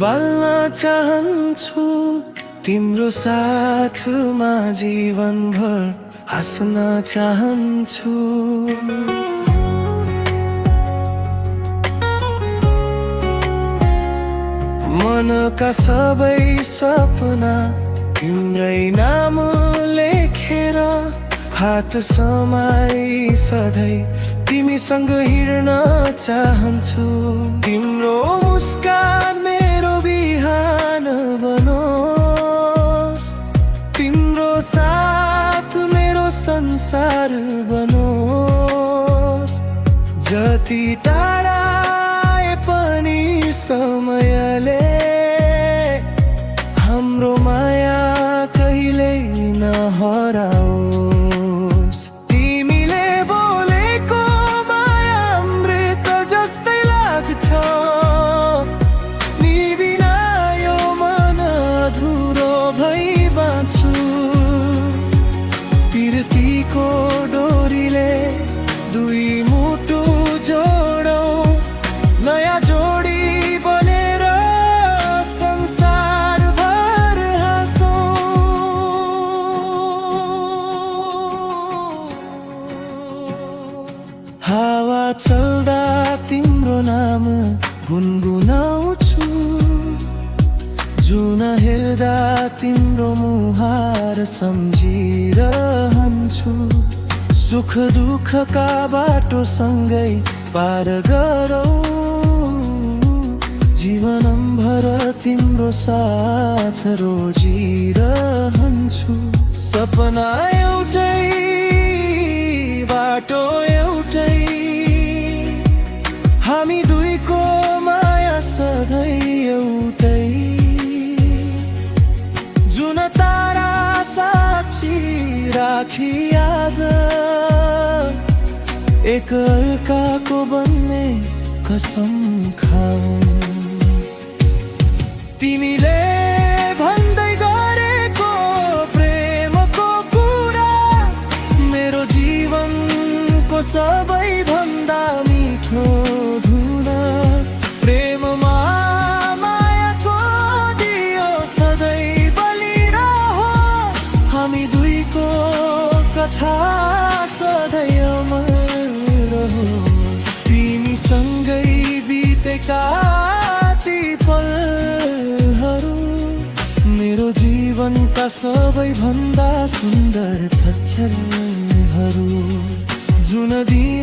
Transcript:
बाल्न चाहन्छु तिम्रो साथमा जीवनभर हाँस्न चाहन्छु। मनका सबै सपना तिम्रै नाम लेखेर हात समाई सधैँ तिमीसँग हिँड्न चाहन्छु। तिम्रो मुस्कान मेरो बिहान बनोस्, तिम्रो साथ मेरो संसार बनोस्। जति टाढा आए पनि समयले हाम्रो माया कहिल्यै नहराओस्। तिमीले बोलेको माया अमृत जस्तै लाग्छ, नि बिना यो मन अधुरो भई बाँच्छु। प्रीतिको डोरीले दुई मुटु जोडौँ, नयाँ जोडी बनेर संसारभर हाँसौँ। हावा चल्दा तिम्रो नाम गुनगुनाउँछु, जुन हेर्दा तिम्रो मुहार सम्झिरहन्छु। सुख दुःखका बाटो सँगै पार गरौँ, जीवनभर तिम्रो साथ रोजिरहन्छु। सपना एउटै बाटो एउटै, हामी दुईको माया सधैँ एउटै। जुन तारा साक्षी राखी आज एक अर्काको बन्ने कसम खाऊ। तिमीले भन्दै गरेको प्रेमको कुरा मेरो जीवनको सबैभन्दा मिठो धुन। प्रेममा मायाको दियो सधैँ बलिरहोस्, हामी दुईको कथा सधैँ अमर रहोस्। तिमीसँगै बितेका ती पलहरू मेरो जीवनका सबैभन्दा सुन्दर क्षणहरू। जुन दिन